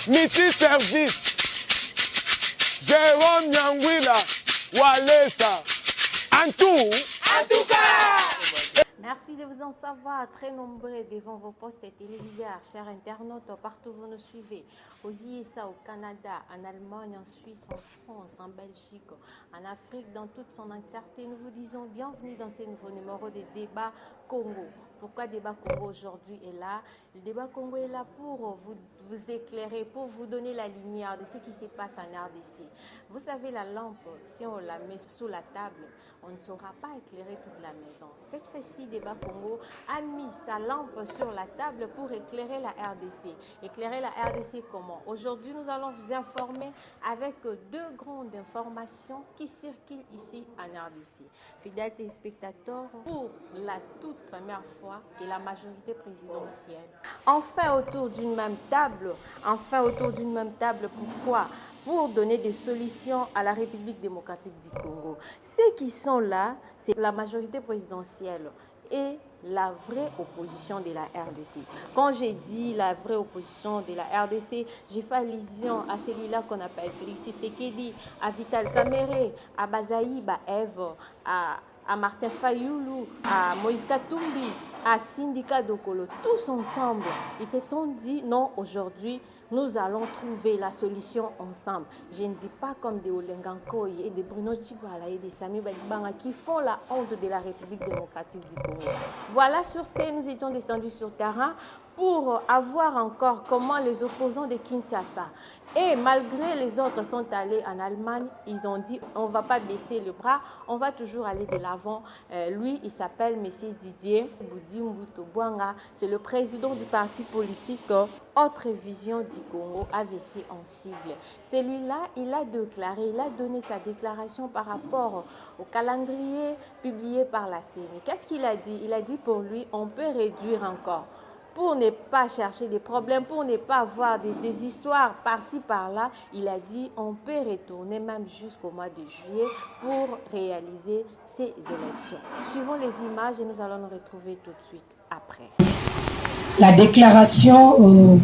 multi-service. Jérôme Nyangwila, Walesa, en tout cas. Merci de vous en savoir très nombreux devant vos postes téléviseurs, chers internautes, partout où vous nous suivez, aux USA, au Canada, en Allemagne, en Suisse, en France, en Belgique, en Afrique, dans toute son entièreté. Nous vous disons bienvenue dans ce nouveau numéro de Débat Congo. Pourquoi Débat Congo aujourd'hui est là? Le Débat Congo est là pour vous éclairer, pour vous donner la lumière de ce qui se passe en RDC. Vous savez, la lampe, si on la met sous la table, on ne saura pas éclairer toute la maison. Cette fois-ci, Débat Congo a mis sa lampe sur la table pour éclairer la RDC. Éclairer la RDC comment? Aujourd'hui, nous allons vous informer avec deux grandes informations qui circulent ici en RDC. Fidèles téléspectateurs, pour la toute première fois que la majorité présidentielle, enfin autour d'une même table, pourquoi? Pour donner des solutions à la République démocratique du Congo. Ceux qui sont là, c'est la majorité présidentielle et la vraie opposition de la RDC. Quand j'ai dit la vraie opposition de la RDC, j'ai fait allusion à celui-là qu'on appelle Félix Tshisekedi, à Vital Kamerhe, à Bazaï Baev, à Martin Fayoulou, à Moïse Katumbi, à Sindika Dokolo, tous ensemble, ils se sont dit non, aujourd'hui, nous allons trouver la solution ensemble. Je ne dis pas comme des Olengankoy et des Bruno Tchibala et des Sami Balibanga qui font la honte de la République démocratique du Congo. Voilà, sur ce, nous étions descendus sur terrain pour avoir encore comment les opposants de Kinshasa et malgré les autres sont allés en Allemagne, ils ont dit on ne va pas baisser le bras, on va toujours aller de l'avant. Lui, il s'appelle M. Didier Boudimbuto Bouanga, c'est le président du parti politique Autre Vision du Congo, AVC en sigle. Celui-là, il a déclaré, il a donné sa déclaration par rapport au calendrier publié par la CENI. Qu'est-ce qu'il a dit? Il a dit pour lui, on peut réduire encore. Pour ne pas chercher des problèmes, pour ne pas avoir des histoires par-ci, par-là, il a dit on peut retourner même jusqu'au mois de juillet pour réaliser ces élections. Suivons les images et nous allons nous retrouver tout de suite après. La déclaration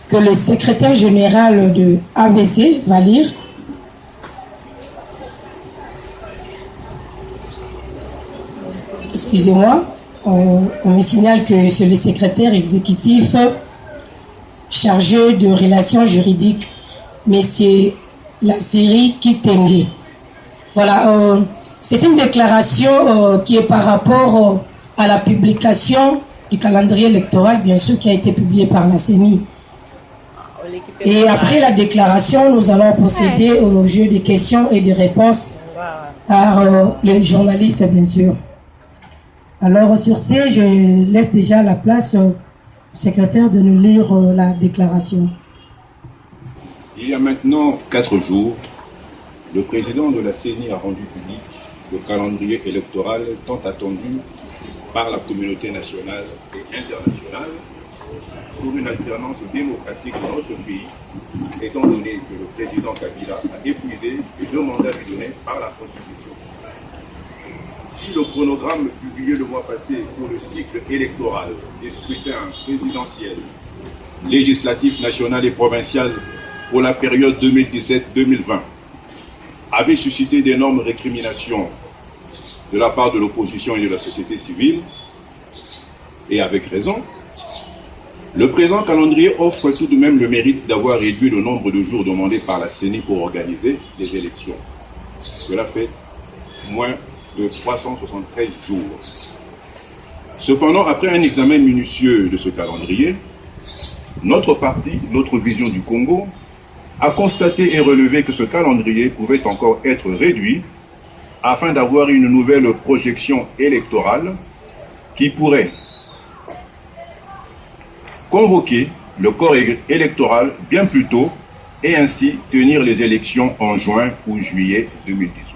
que le secrétaire général de AVC va lire. Excusez-moi. On me signale que c'est le secrétaire exécutif chargé de relations juridiques, mais c'est la série Kitenge. Voilà, c'est une déclaration qui est par rapport à la publication du calendrier électoral, bien sûr, qui a été publié par la CENI. Et après la déclaration, nous allons procéder au jeu des questions et des réponses par les journalistes, bien sûr. Alors, sur ce, je laisse déjà la place au secrétaire de nous lire la déclaration. Il y a maintenant 4 jours, le président de la CENI a rendu public le calendrier électoral tant attendu par la communauté nationale et internationale pour une alternance démocratique dans notre pays, étant donné que le président Kabila a épuisé les 2 mandats lui donnés par la Constitution. Si le chronogramme publié le mois passé pour le cycle électoral des scrutins présidentiels, législatifs, national et provincial pour la période 2017-2020 avait suscité d'énormes récriminations de la part de l'opposition et de la société civile, et avec raison, le présent calendrier offre tout de même le mérite d'avoir réduit le nombre de jours demandés par la CENI pour organiser les élections. Cela fait moins de 373 jours. Cependant, après un examen minutieux de ce calendrier, notre parti, Notre Vision du Congo, a constaté et relevé que ce calendrier pouvait encore être réduit afin d'avoir une nouvelle projection électorale qui pourrait convoquer le corps électoral bien plus tôt et ainsi tenir les élections en juin ou juillet 2018.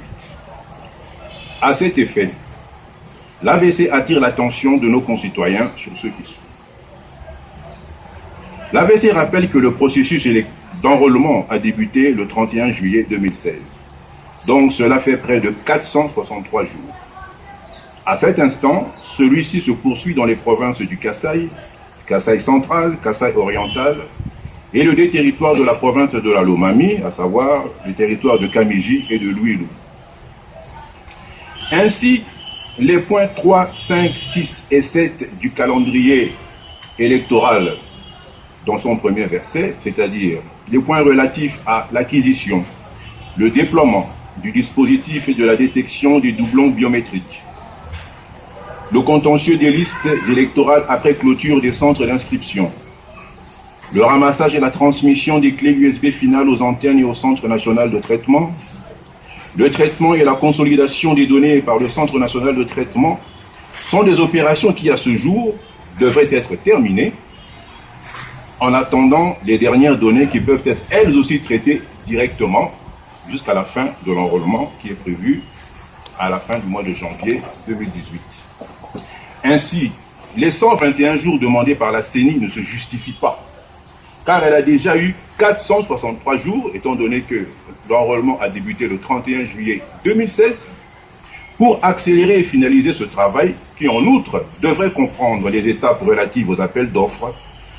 À cet effet, l'AVC attire l'attention de nos concitoyens sur ce qui suit. L'AVC rappelle que le processus d'enrôlement a débuté le 31 juillet 2016. Donc cela fait près de 463 jours. À cet instant, celui-ci se poursuit dans les provinces du Kasaï, Kasaï central, Kasaï oriental et le deux territoires de la province de la Lomami, à savoir le territoire de Kamiji et de Louilou. Ainsi, les points 3, 5, 6 et 7 du calendrier électoral dans son premier verset, c'est-à-dire les points relatifs à l'acquisition, le déploiement du dispositif et de la détection des doublons biométriques, le contentieux des listes électorales après clôture des centres d'inscription, le ramassage et la transmission des clés USB finales aux antennes et au Centre national de traitement, le traitement et la consolidation des données par le Centre national de traitement sont des opérations qui, à ce jour, devraient être terminées en attendant les dernières données qui peuvent être elles aussi traitées directement jusqu'à la fin de l'enrôlement qui est prévu à la fin du mois de janvier 2018. Ainsi, les 121 jours demandés par la CENI ne se justifient pas, car elle a déjà eu 463 jours, étant donné que l'enrôlement a débuté le 31 juillet 2016, pour accélérer et finaliser ce travail qui, en outre, devrait comprendre les étapes relatives aux appels d'offres,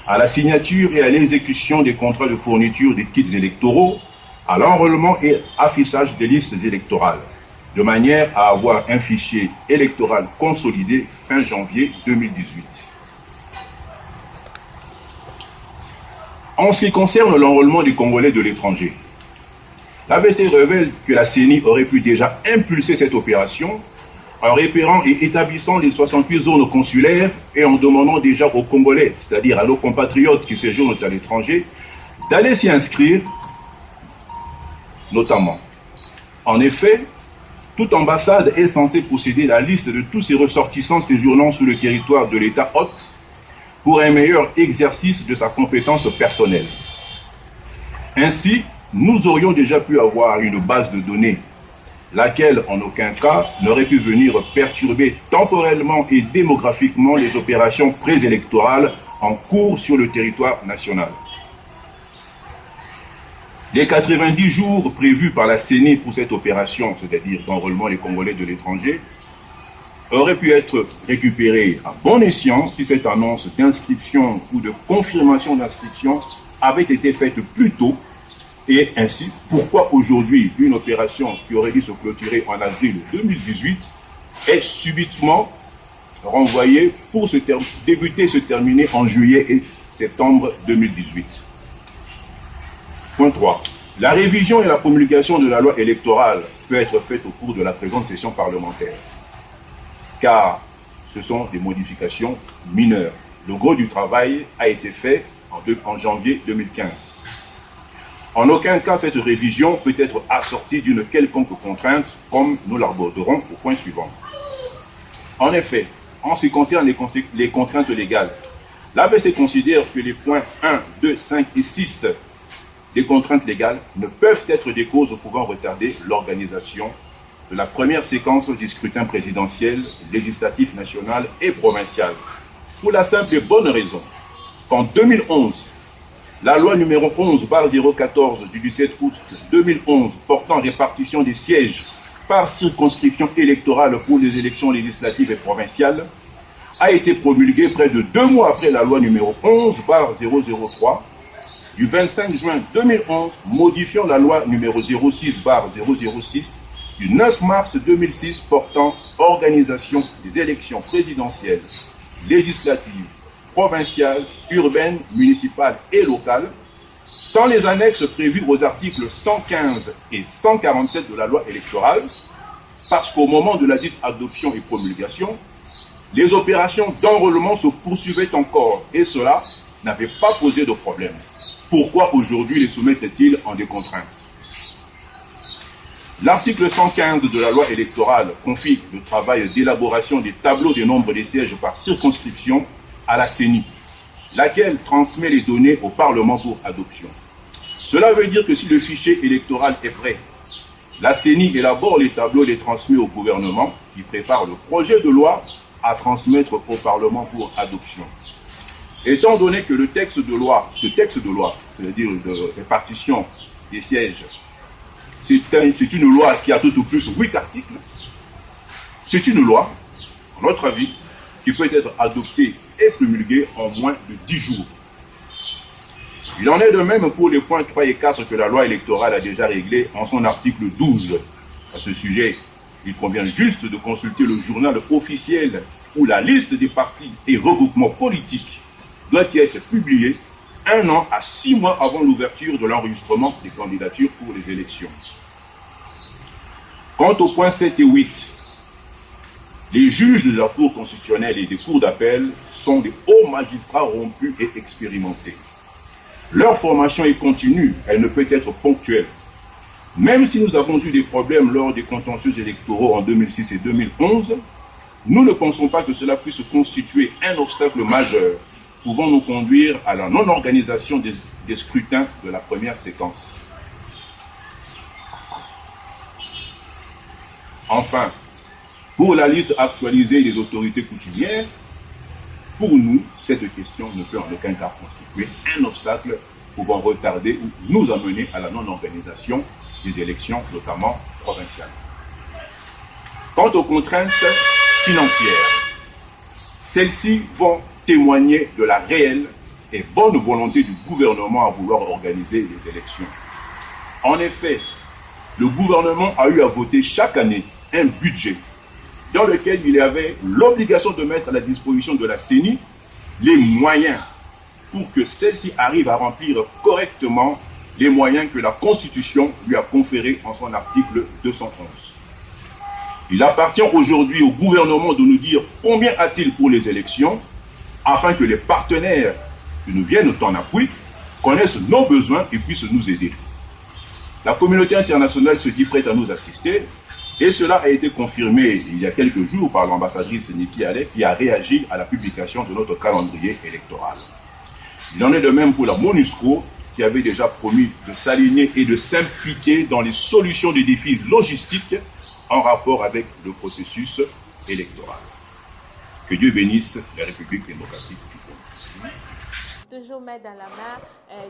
à la signature et à l'exécution des contrats de fourniture des kits électoraux, à l'enrôlement et affichage des listes électorales, de manière à avoir un fichier électoral consolidé fin janvier 2018. En ce qui concerne l'enrôlement des Congolais de l'étranger, l'ABC révèle que la CENI aurait pu déjà impulser cette opération en repérant et établissant les 68 zones consulaires et en demandant déjà aux Congolais, c'est-à-dire à nos compatriotes qui séjournent à l'étranger, d'aller s'y inscrire, notamment. En effet, toute ambassade est censée posséder la liste de tous ses ressortissants séjournant sur le territoire de l'État hôte pour un meilleur exercice de sa compétence personnelle. Ainsi, nous aurions déjà pu avoir une base de données, laquelle en aucun cas n'aurait pu venir perturber temporellement et démographiquement les opérations préélectorales en cours sur le territoire national. Les 90 jours prévus par la CENI pour cette opération, c'est-à-dire d'enrôlement des Congolais de l'étranger, auraient pu être récupérés à bon escient si cette annonce d'inscription ou de confirmation d'inscription avait été faite plus tôt. Et ainsi, pourquoi aujourd'hui une opération qui aurait dû se clôturer en avril 2018 est subitement renvoyée pour débuter et se terminer en juillet et septembre 2018. Point 3. La révision et la promulgation de la loi électorale peut être faite au cours de la présente session parlementaire, car ce sont des modifications mineures. Le gros du travail a été fait en janvier 2015. En aucun cas, cette révision peut être assortie d'une quelconque contrainte, comme nous l'aborderons au point suivant. En effet, en ce qui concerne les contraintes légales, l'ABC considère que les points 1, 2, 5 et 6 des contraintes légales ne peuvent être des causes pouvant retarder l'organisation de la première séquence du scrutin présidentiel, législatif national et provincial. Pour la simple et bonne raison qu'en 2011, la loi numéro 11/014 du 17 août 2011 portant répartition des sièges par circonscription électorale pour les élections législatives et provinciales a été promulguée près de 2 mois après la loi numéro 11/003 du 25 juin 2011 modifiant la loi numéro 06/006 du 9 mars 2006 portant organisation des élections présidentielles, législatives, provinciales, urbaines, municipales et locales, sans les annexes prévues aux articles 115 et 147 de la loi électorale, parce qu'au moment de la dite adoption et promulgation, les opérations d'enrôlement se poursuivaient encore et cela n'avait pas posé de problème. Pourquoi aujourd'hui les soumettent-ils en des contraintes? L'article 115 de la loi électorale confie le travail d'élaboration des tableaux des nombres des sièges par circonscription à la CENI, laquelle transmet les données au Parlement pour adoption. Cela veut dire que si le fichier électoral est prêt, la CENI élabore les tableaux et les transmet au gouvernement qui prépare le projet de loi à transmettre au Parlement pour adoption. Étant donné que ce texte de loi, c'est-à-dire de répartition des sièges, c'est une loi qui a tout au plus 8 articles, c'est une loi, à notre avis, qui peut être adoptée et promulguée en moins de 10 jours. Il en est de même pour les points 3 et 4 que la loi électorale a déjà réglés en son article 12. À ce sujet, il convient juste de consulter le journal officiel où la liste des partis et regroupements politiques doit y être publiée 1 an à 6 mois avant l'ouverture de l'enregistrement des candidatures pour les élections. Quant aux points 7 et 8, les juges de la Cour constitutionnelle et des cours d'appel sont des hauts magistrats rompus et expérimentés. Leur formation est continue, elle ne peut être ponctuelle. Même si nous avons eu des problèmes lors des contentieux électoraux en 2006 et 2011, nous ne pensons pas que cela puisse constituer un obstacle majeur pouvant nous conduire à la non-organisation des scrutins de la première séquence. Enfin, pour la liste actualisée des autorités coutumières, pour nous, cette question ne peut en aucun cas constituer un obstacle pouvant retarder ou nous amener à la non-organisation des élections, notamment provinciales. Quant aux contraintes financières, celles-ci vont témoigner de la réelle et bonne volonté du gouvernement à vouloir organiser les élections. En effet, le gouvernement a eu à voter chaque année un budget dans lequel il y avait l'obligation de mettre à la disposition de la CENI les moyens pour que celle-ci arrive à remplir correctement les moyens que la Constitution lui a conférés en son article 211. Il appartient aujourd'hui au gouvernement de nous dire combien a-t-il pour les élections afin que les partenaires qui nous viennent en appui connaissent nos besoins et puissent nous aider. La communauté internationale se dit prête à nous assister et cela a été confirmé il y a quelques jours par l'ambassadrice Niki Haley qui a réagi à la publication de notre calendrier électoral. Il en est de même pour la MONUSCO qui avait déjà promis de s'aligner et de s'impliquer dans les solutions des défis logistiques en rapport avec le processus électoral. Que Dieu bénisse la République démocratique du Congo. Toujours main dans la main,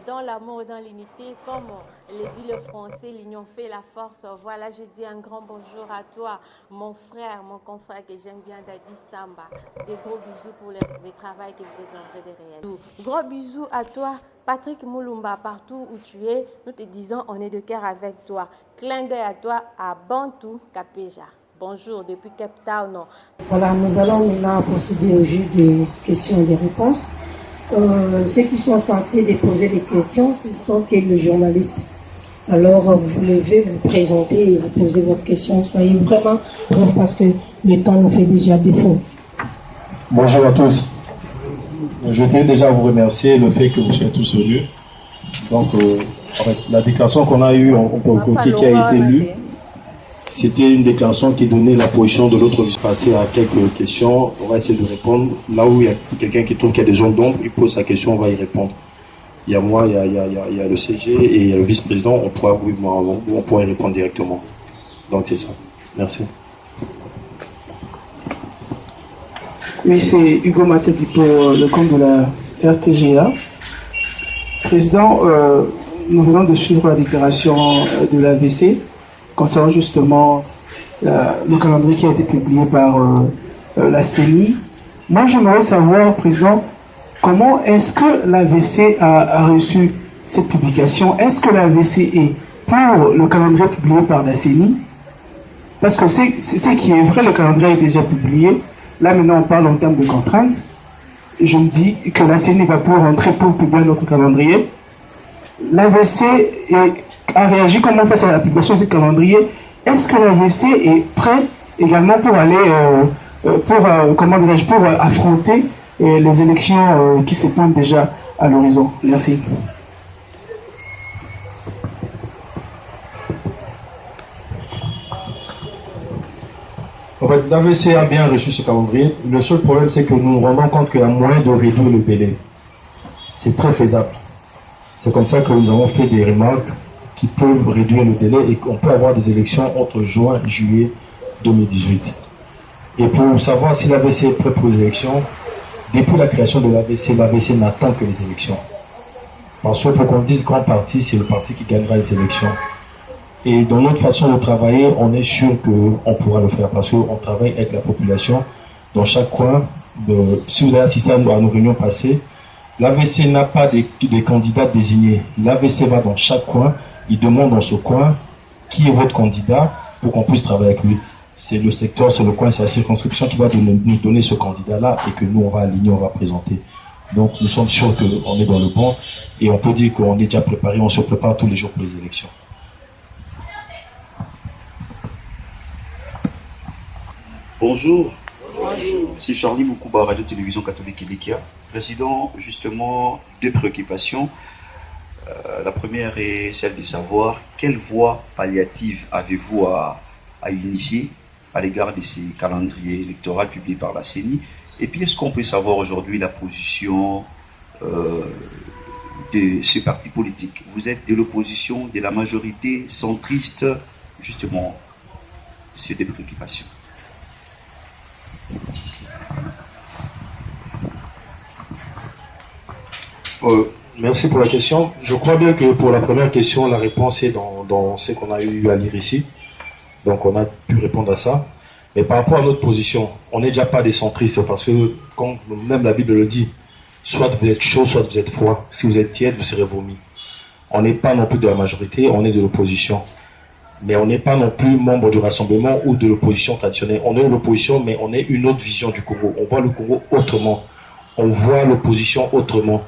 dans l'amour et dans l'unité, comme le dit le français, l'union fait la force. Voilà, je dis un grand bonjour à toi, mon frère, mon confrère que j'aime bien, Dadi Samba. Des gros bisous pour le travail que vous êtes en train de réaliser. Gros bisous à toi, Patrick Moulumba, partout où tu es. Nous te disons, on est de cœur avec toi. Clin d'œil à toi à Bantou Kapeja. Bonjour, depuis Cape Town. Voilà, nous allons maintenant procéder au jeu des questions et des réponses. Ceux qui sont censés déposer des questions, ce sont les journalistes. Alors, vous levez, vous présentez et vous posez votre question. Soyez vraiment bref parce que le temps nous fait déjà défaut. Bonjour à tous. Je tiens déjà à vous remercier le fait que vous soyez tous venus. Donc, en fait, la déclaration qu'on a eue, qui a été lue, c'était une déclaration qui donnait la position de l'autre vice-passé à quelques questions. On va essayer de répondre. Là où il y a quelqu'un qui trouve qu'il y a des zones d'ombre, il pose sa question, on va y répondre. Il y a moi, il y a le CG et il y a le vice-président. On pourra y répondre directement. Donc c'est ça. Merci. Oui, c'est Hugo Matedi pour le compte de la RTGA. Président, nous venons de suivre la déclaration de l'AVC concernant justement le calendrier qui a été publié par la CENI. Moi, j'aimerais savoir, Président, comment est-ce que l'AVC a reçu cette publication? Est-ce que l'AVC est pour le calendrier publié par la CENI? Parce que c'est ce qui est vrai, le calendrier est déjà publié. Là, maintenant, on parle en termes de contraintes. Je me dis que la CENI va pouvoir rentrer pour publier notre calendrier. L'AVC a réagi comment face à la publication de ce calendrier. Est-ce que l'AVC est prêt également pour aller, pour affronter les élections qui se pointent déjà à l'horizon? Merci. En fait, l'AVC a bien reçu ce calendrier. Le seul problème, c'est que nous nous rendons compte qu'il y a moyen de réduire le délai. C'est très faisable. C'est comme ça que nous avons fait des remarques qui peuvent réduire le délai et qu'on peut avoir des élections entre juin et juillet 2018. Et pour savoir si l'AVC est prêt pour les élections, depuis la création de l'AVC n'attend que les élections. Parce que pour qu'on dise grand parti, c'est le parti qui gagnera les élections. Et dans notre façon de travailler, on est sûr qu'on pourra le faire parce qu'on travaille avec la population dans chaque coin. Si vous avez assisté à nos réunions passées, L'AVC n'a pas de candidats désignés. L'AVC va dans chaque coin, il demande dans ce coin qui est votre candidat pour qu'on puisse travailler avec lui. C'est le secteur, c'est le coin, c'est la circonscription qui va nous donner ce candidat-là et que nous, on va aligner, on va présenter. Donc, nous sommes sûrs qu'on est dans le bon et on peut dire qu'on est déjà préparé, on se prépare tous les jours pour les élections. Bonjour. Bonjour. C'est Charlie Moukouba, Radio-Télévision Catholique Ilikia. Président, justement, deux préoccupations. La première est celle de savoir quelle voie palliative avez-vous à initier à l'égard de ces calendriers électoraux publiés par la CENI. Et puis, est-ce qu'on peut savoir aujourd'hui la position de ces partis politiques? Vous êtes de l'opposition, de la majorité centriste, justement, ces deux préoccupations. Merci pour la question. Je crois bien que pour la première question, la réponse est dans ce qu'on a eu à lire ici. Donc on a pu répondre à ça. Mais par rapport à notre position, on n'est déjà pas des centristes parce que, comme même la Bible le dit, soit vous êtes chaud, soit vous êtes froid. Si vous êtes tiède, vous serez vomi. On n'est pas non plus de la majorité, on est de l'opposition. Mais on n'est pas non plus membre du rassemblement ou de l'opposition traditionnelle. On est de l'opposition, mais on est une autre vision du Congo. On voit le Congo autrement. On voit l'opposition autrement.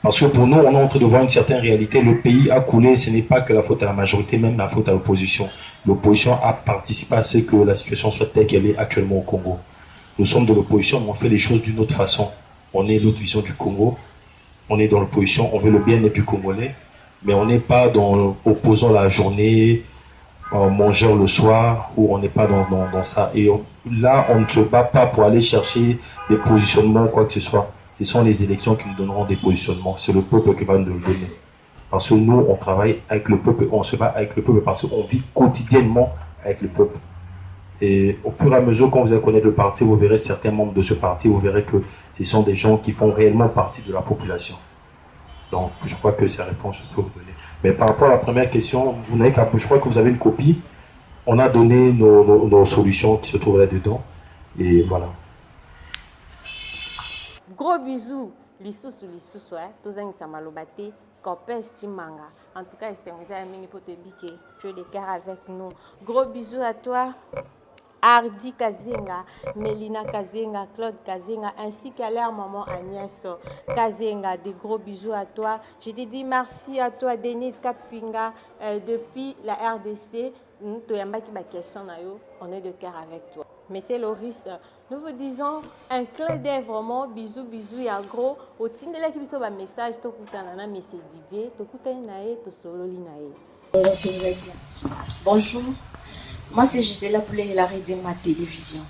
Parce que pour nous, on est en train de voir une certaine réalité. Le pays a coulé, ce n'est pas que la faute à la majorité, même la faute à l'opposition. L'opposition a participé à ce que la situation soit telle qu'elle est actuellement au Congo. Nous sommes de l'opposition, mais on fait les choses d'une autre façon. On est l'autre vision du Congo. On est dans l'opposition, on veut le bien-être du Congolais, mais on n'est pas dans opposant la journée, mangeur le soir, ou on n'est pas dans ça. Et là, on ne se bat pas pour aller chercher des positionnements ou quoi que ce soit. Ce sont les élections qui nous donneront des positionnements. C'est le peuple qui va nous le donner. Parce que nous, on travaille avec le peuple, on se bat avec le peuple parce qu'on vit quotidiennement avec le peuple. Et au fur et à mesure, quand vous allez connaître le parti, vous verrez certains membres de ce parti, vous verrez que ce sont des gens qui font réellement partie de la population. Donc, je crois que ces réponses, je peux vous donner. Mais par rapport à la première question, vous n'avez qu'à, je crois que vous avez une copie. On a donné nos solutions qui se trouvent là-dedans. Et voilà. Gros bisous, lisusu, tozangisa malobate, Copes Timanga. En tout cas, tu es de cœur avec nous. Gros bisous à toi, Hardy Kazenga, Mélina Kazenga, Claude Kazenga, ainsi qu'à leur maman Agnès Kazenga. Des gros bisous à toi. Je te dis merci à toi, Denise Kapinga, depuis la RDC. On est de cœur avec toi. Monsieur Loris, nous vous disons un clin d'œil vraiment, bisous, bisous et en gros, au tindela qui vous un message, Tokutana, Monsieur Didier, Tokutanae, Tosololi Nae. Bonjour, moi c'est Gisela Poulet, la de ma télévision.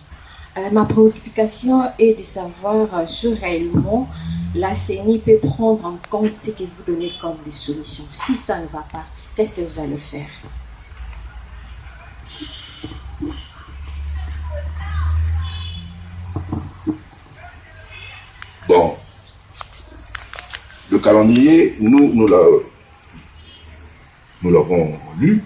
Ma préoccupation est de savoir si réellement la CENI peut prendre en compte ce que vous donnez comme des solutions. Si ça ne va pas, qu'est-ce que vous allez faire? Bon, le calendrier, nous l'avons lu,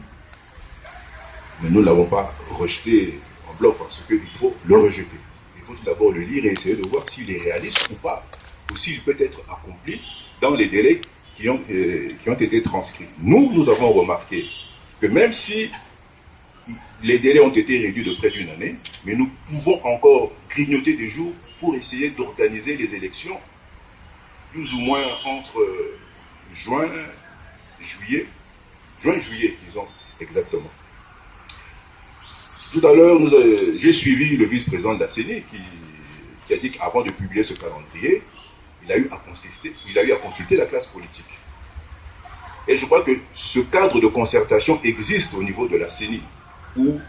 mais nous ne l'avons pas rejeté en bloc parce qu'il faut le rejeter. Il faut tout d'abord le lire et essayer de voir s'il est réaliste ou pas, ou s'il peut être accompli dans les délais qui ont été transcrits. Nous avons remarqué que même si les délais ont été réduits de près d'une année, mais nous pouvons encore grignoter des jours pour essayer d'organiser les élections plus ou moins entre juin, juillet, disons exactement. Tout à l'heure, j'ai suivi le vice-président de la CENI qui a dit qu'avant de publier ce calendrier, il a eu à consulter la classe politique. Et je crois que ce cadre de concertation existe au niveau de la CENI, où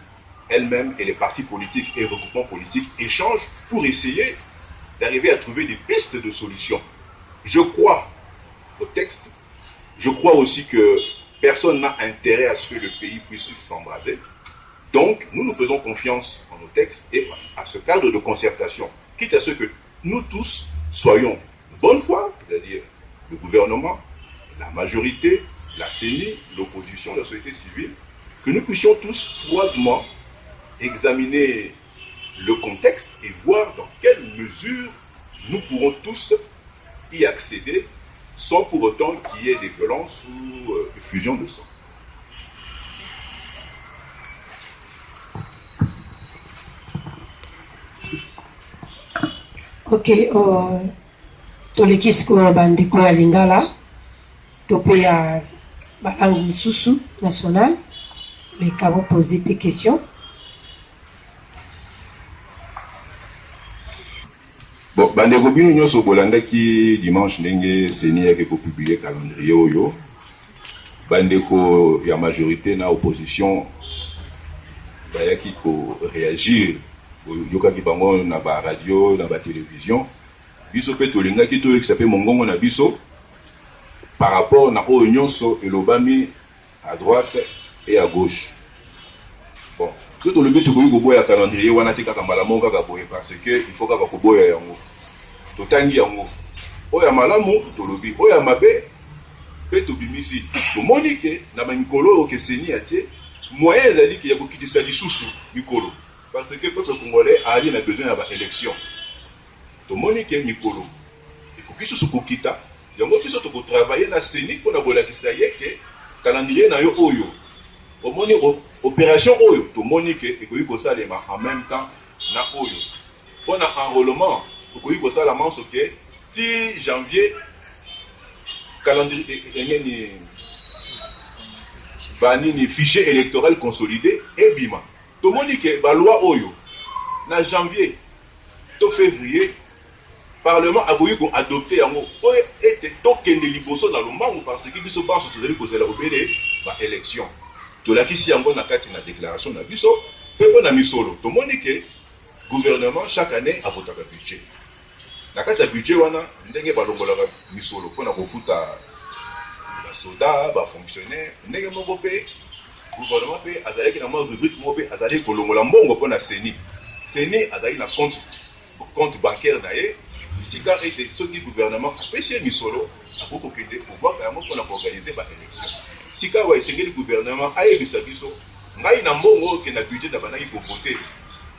elle-même et les partis politiques et regroupements politiques échangent pour essayer d'arriver à trouver des pistes de solutions. Je crois au texte, je crois aussi que personne n'a intérêt à ce que le pays puisse s'embraser. Donc, nous faisons confiance en nos textes et à ce cadre de concertation, quitte à ce que nous tous soyons de bonne foi, c'est-à-dire le gouvernement, la majorité, la CENI, l'opposition, la société civile, que nous puissions tous froidement examiner le contexte et voir dans quelle mesure nous pourrons tous y accéder sans pour autant qu'il y ait des violences ou effusion de sang. Ok, toleki sikoyo bandeko ya Lingala tope ya balangue mosusu national leka bopose pe question. Bon, bandeko bino nyonso bolandaki dimanche ndenge seni yake kopublier calendrier oyo. Bandeko ya majorité na opposition bayaki ko réagir yokaki bango na ba radio na ba télévision biso pe tolingaki to ekisape mongongo na biso par rapport na oyo nyonso elobami à droite et à gauche. Bon, tout le but ko yuko boya calendrier wana te kaka mbala moko kaka boye parce que il faut kaka ko boya yango totangi yango oya malamu tolobi oya mabe pe tobimisi tomoni ke na mikolo ke seni atie moyen ezali ki ya kokitisa lisusu mikolo parce que le peuple congolais a besoin d'élection. Tout le monde qui est Nikolo. Et pour qu'ils soient kokita, il y a qui sont travailler dans CENI pour la bola qui ça y est que calendrier na yo oyo. Au moins opération oyo, tout le monde qui est ça en même temps na oyo. Pour l'enrôlement, pour que ça la manche que 10 janvier calendrier banini fichier électoral consolidé et bima. Tout le monde dit que la loi Oyo, en janvier, en février, le Parlement a adopté un mot. Et token de liboso dans le monde parce que nous sommes en élection. Tout là qui s'y a une déclaration de biso, on a mis solo. Tout le monde dit que le gouvernement chaque année a voté un budget. La carte de budget, on a mis solo. On a refoutu les soldats, les fonctionnaires, on a le gouvernement peut azalaki na rubrique mo pe azali kolongola mbongo pona seni azali na compte bancaire na ye sika ete soki gouvernement apesi misolo akoko kende pouvoir yango pona organiser ba élection sika wa esengeli gouvernement ayebisa biso ngai na mbongo ke na budget na banaki ko voter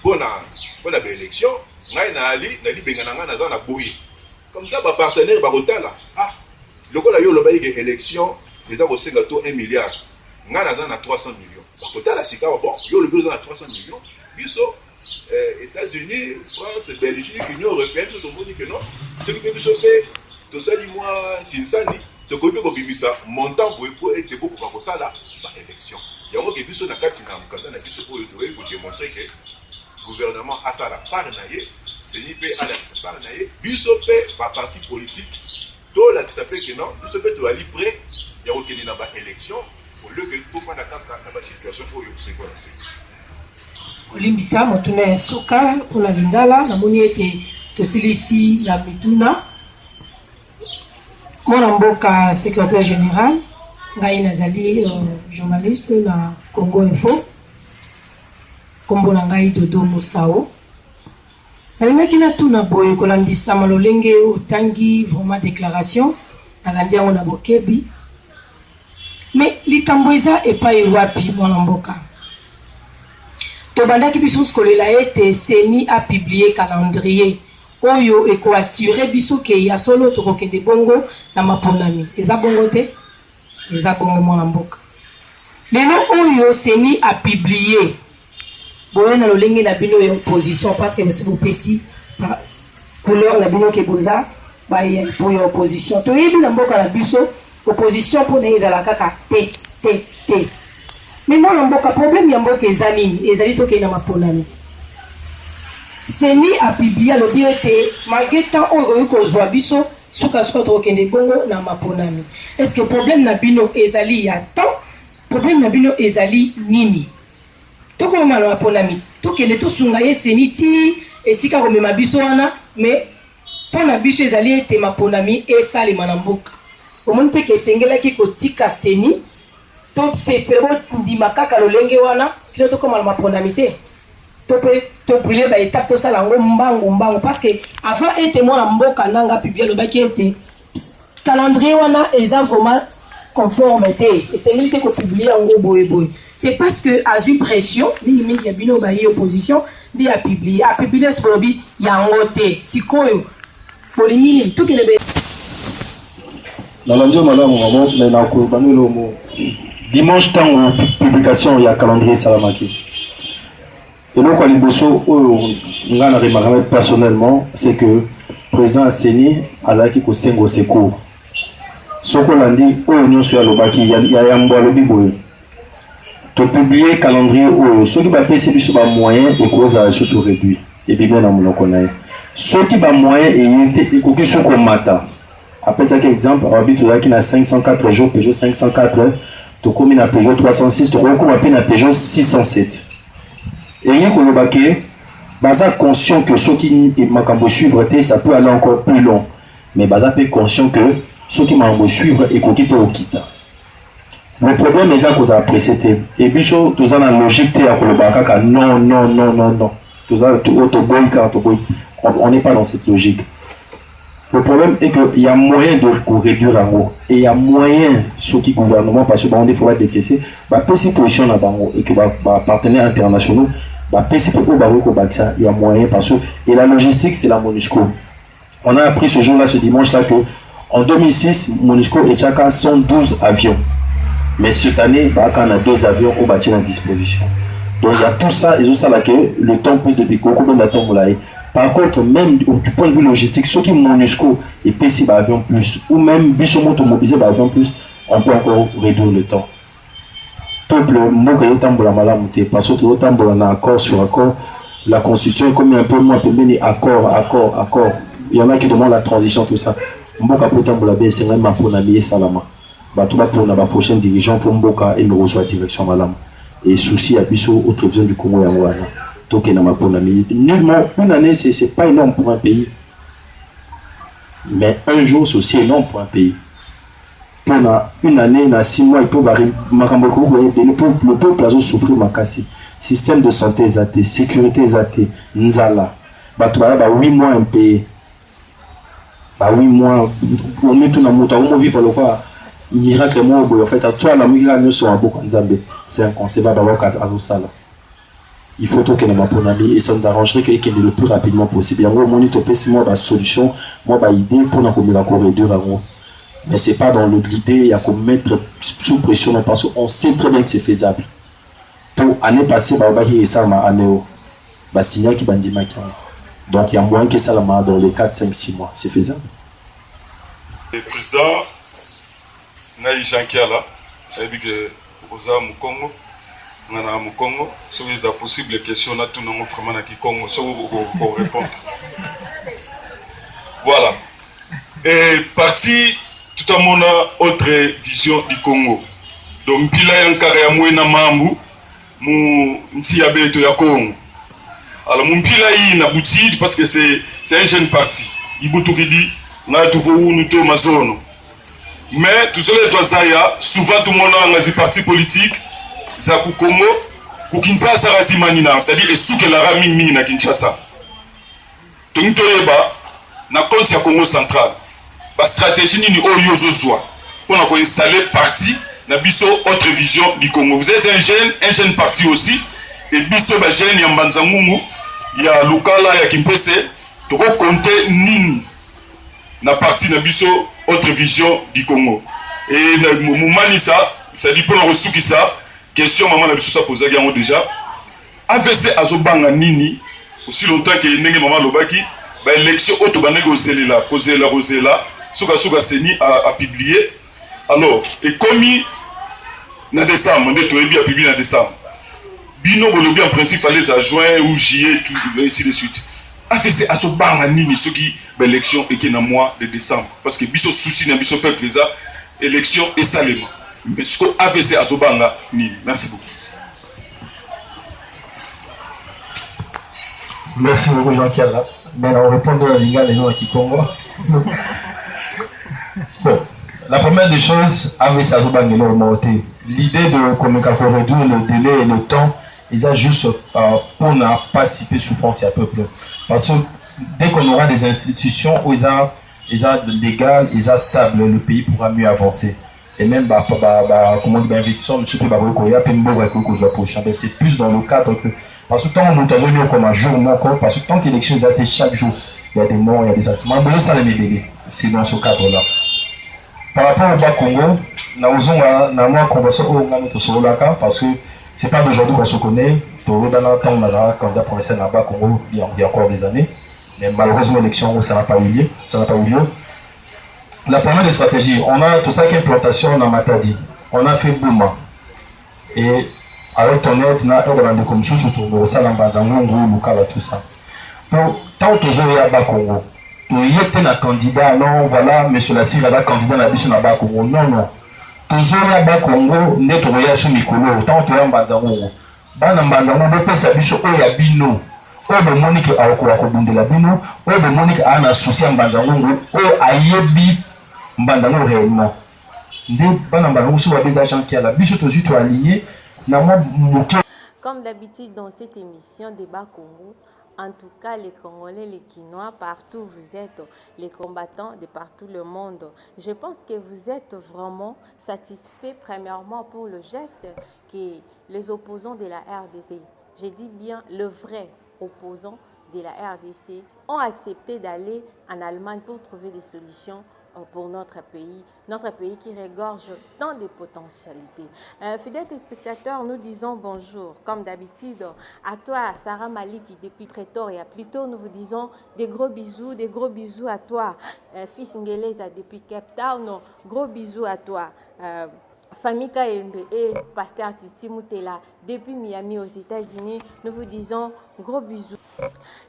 pona ba élection ngai na libengana nga na na boye comme ça ba partenaire ba kotala lokola yo loba ke élection eza ko senga to 1 milliard. Nga na 300 millions. Bakota la sika bon, yo le besoin à 300 millions. Biso États-Unis, France, Belgique, Union européenne, tout le monde dit que non. Ce qui peut biso fait to sali moi sinsani, ce que peut bimisa montant pour être beaucoup pour ça là, ba élection. Yango ke biso na kati na mukanda na biso pour démontrer que gouvernement a ça la part naie, c'est pe à la part naie. Biso pe ba parti politique, to la qui s'appelle que non, biso pe to ali prêt, ya ko keni na ba élection. Au lieu que tout le monde a la situation pour se connaître. Olimbisa motuna soka pour la Lingala na moni ete tosilisi la mituna mona mboka secrétaire général ngai nazali journaliste na Congo Info kombo na ngai Dodo Musao nalingaki na tuna boye kolandisa malolenge otangi vraiment déclaration nalandi yango na bokebi. Mais likambo eza epai wapi mwana mboka tobandaki biso skolela ete seni a publié calendrier oyo eko assurer biso ke ya solo tokokende bongo na maponami eza bongo te eza bongo mwana mboka lelo oyo seni a publié boye na lolenge na bino ya opposition parce que monsieur bopesi couleur na bino ke boza ba ya opposition toyebi na mboka na biso opposition pour les alakaka te. Mais moi l'amboka problème yambo ke zanini ezali to ke na maponami. Seni a publié le biete malgré tant on ko zwa biso suka to ke bongo na maponami. Est-ce que problème na bino ezali ya temps problème na bino ezali nini? To ko ma maponami to ke le to sunga ye seni ti esika ko mema biso wana mais pona biso ezali ete maponami esali manamboka. Au monde que sengelaki kotika seni to se pero ndima kaka lolenge wana kilo to koma maponamité to brûler ba étape to sala ngo mbangu parce que avant était moi na mboka nanga publier le baki était calendrier wana eza vraiment conformité et sengeli te ko publier ngo boy c'est parce que a eu pression mingi ya bino ba opposition ndi a publier ce lobby ya ngote sikoyo polimini to ke Dimanche, temps de publication, il y a calendrier Salamaki. Et donc, personnellement, c'est que le président Asseni a dit qu'il y a un secours. Ce qu'on a dit, il y a un bon de publier le calendrier, ceux qui ont des moyens et cause à choses réduites. Et bien, on connaît. Ceux qui ont des moyens et qui ont des matin. Après ça, exemple, on habite qui a 504 jours, Peugeot 504, tu as Peugeot 306, tu as Peugeot 607. Et il y a conscient que ceux qui m'ont suivre, ça peut aller encore plus long. Mais il est conscient que ceux qui m'ont suivre et qui ont quitté. Le problème est que vous avez précédé. Et puis, tu as la logique de non. On n'est pas dans cette logique. Le problème est qu'il y a moyen de réduire en haut. Et il y a moyen, ceux qui gouvernement, parce que il faut décaisser, si position là et que les partenaires internationaux, il y a moyen parce que. Et la logistique, c'est la MONUSCO. On a appris ce jour-là, ce dimanche-là, qu'en 2006, MONUSCO et Tchaka sont 12 avions. Mais cette année, on a 2 avions au bâti à disposition. Donc il y a tout ça, et tout ça là que le temps peut de Biko, par contre, même du point de vue logistique, ceux qui MONUSCO et PC avions plus, ou même Bishomoto mobilisé avions plus, on peut encore réduire le temps. Peuple, parce que on a accord sur accord, la constitution est comme un peu moins accord. Il y en a qui demandent la transition, tout ça. Mboka peut tambola c'est même pour la salama. Tout pour la prochaine dirigeant pour Mboka et nous reçoit direction malam. Et souci à Bissau autre vision du Congo Yangwana. Donc nullement une année c'est pas énorme pour un pays. Mais un jour c'est aussi énorme pour un pays. Pendant une année, dans 6 mois, il peut varier. Le peuple a souffert makasi. Système de santé zaté, sécurité zaté, nzala. 8 mois un pays. 8 mois, on met tout dans le monde, on vit le quoi. Miracle moi en fait à toi la musique sur un beau Nzambe, c'est inconcevable d'avoir 4 azosala. Il faut tout que nous m'apprenons et ça nous arrangerait qu'il y ait le plus rapidement possible. En gros, mon utopie c'est moi ma solution, moi ma idée pour nous communiquer encore réduire en gros. Mais c'est pas dans l'idée, il y a qu'à mettre sous pression parce qu'on sait très bien que c'est faisable. Pour année passée, il y a ça ma année bah signal qui bandit ma. Donc il y a moins que ça dans les 4, 5, 6 mois, c'est faisable. Le président Naï Jankiala, c'est-à-dire que Oza Mukongo, Nana Mukongo, si vous avez possible les questions, là tout le monde vraiment dans Congo, si vous répondre. Voilà. Et parti tout à mon autre vision du Congo. Donc pila yankara ya mwena mambu mu ntiabe to ya Congo. Alors mon pila yi na buti parce que c'est un jeune parti. Ibutu kidi na tuvo unu to mazono. Mais tout cela doit zaya souvent tout le monde a un parti politique za ku Congo ku Kinshasa razimanina c'est-à-dire esuke la rami mini na Kinshasa. Donc toyeba na compte ya Congo central. La stratégie ni oyo zozwa pour qu'on installer parti na biso autre vision du Congo. Vous êtes un jeune parti aussi et biso ba jeune ya Mbanzangungu ya Lukala ya Kimpese to ko compter nini na parti na biso autre vision du Congo. Et Moumanisa, ça dit pour le reçu ça, question maman na biso ça posé yango déjà. AVC azobanga nini aussi longtemps que nenge maman lobaki ba élection auto ba négocier là, poser la rosée là, Souga Seni a publié. Alors, et commis na décembre, on est bien publié en décembre. Bino Bolobi en principe fallait à juin ou juillet tout ainsi de suite. AVC azobanga nini ceux qui l'élection et qui na mois de décembre parce que biso souci na biso peuple les élection et salement. Mais ce que AVC azobanga nini. Merci beaucoup. Merci beaucoup Jean-Pierre. Mais on répond à l'Inga et nous à Kikongo. Bon, la première des choses, AVC azobanga monté. L'idée de communiquer réduire le délai et le temps, ils ont juste pour ne pas participer souffrance à peuple. Parce que dès qu'on aura des institutions où ils ont légal, ils ont stable, le pays pourra mieux avancer. Et même comment dire, investissement, c'est plus dans le cadre que. Parce que tant que nous avons comme un jour, parce que tant que l'élection est été chaque jour, il y a des morts, il y a des accidents. Mais ça, les délais. C'est dans ce cadre-là. par rapport au Bas-Congo, nous avons une conversation parce que ce n'est pas d'aujourd'hui qu'on se connaît. Dans le temps, on a un candidat provincial à Bas-Congo il y a encore des années. Mais malheureusement, l'élection, ça n'a pas eu lieu. La première des stratégies, on a tout ça qui est implantation dans Matadi. On a fait Bouma. Et avec ton aide, on a dans des commissions surtout, ça n'a pas tout ça. Donc, tant que je vais à Bas-Congo, il y a un candidat, non, voilà, monsieur Lassir, il y a un candidat à la Bas-Congo. Non. Toujours à Bas-Congo, net au voyage sur Mikolo, tant que tu es en Banzango. Banzango, le pèse à Bicho, Oya Bino. Obe Monique a Okobunde la Bino, Obe Monique a un associé en Banzango, O Ayebi Banzango réellement. Comme d'habitude dans cette émission Débat Congo, en tout cas les Congolais, les Quinois, partout vous êtes, les combattants de partout le monde. Je pense que vous êtes vraiment satisfaits premièrement pour le geste que les opposants de la RDC, je dis bien le vrai opposant de la RDC, ont accepté d'aller en Allemagne pour trouver des solutions pour notre pays qui regorge tant de potentialités. Fidèles spectateurs, nous disons bonjour, comme d'habitude, à toi, Sarah Malik, depuis Pretoria. Plutôt, nous vous disons des gros bisous à toi, fils Ngeleza, depuis Cape Town, gros bisous à toi. Famille Kaembe et Pasteur Titi Moutela, depuis Miami aux États-Unis, nous vous disons gros bisous.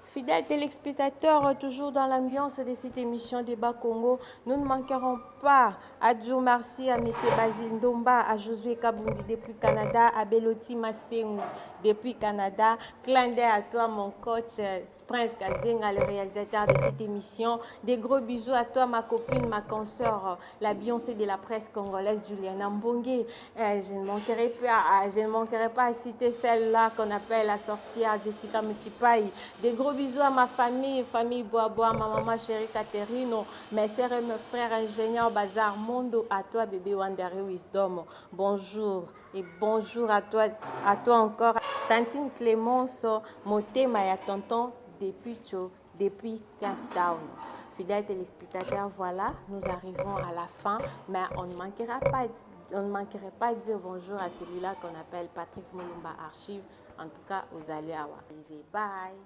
Fidèles téléspectateurs, toujours dans l'ambiance de cette émission Débat Congo, nous ne manquerons pas à dire merci à M. Basile Ndomba, à Josué Kabundi depuis Canada, à Beloti Massengou depuis Canada. Clin d'œil à toi, mon coach Prince Kazenga, le réalisateur de cette émission. Des gros bisous à toi, ma copine, ma consoeur, la Beyoncé de la presse congolaise, Juliana Mbongue. Je ne manquerai pas à citer celle-là qu'on appelle la sorcière Jessica Muchipai. Des gros bisous à ma famille Boaboa, ma maman chérie Catherine, mes sœurs et mes frères ingénieurs Bazar Mondo, à toi bébé Wandere Wisdom. Bonjour et bonjour à toi encore. Tantine Clémence, Motema et tonton depuis Cape Town. Fidèles téléspectateurs, voilà, nous arrivons à la fin, mais on ne manquerait pas de dire bonjour à celui-là qu'on appelle Patrick Mulumba Archive. En tout cas, aux allez avoir. Bye.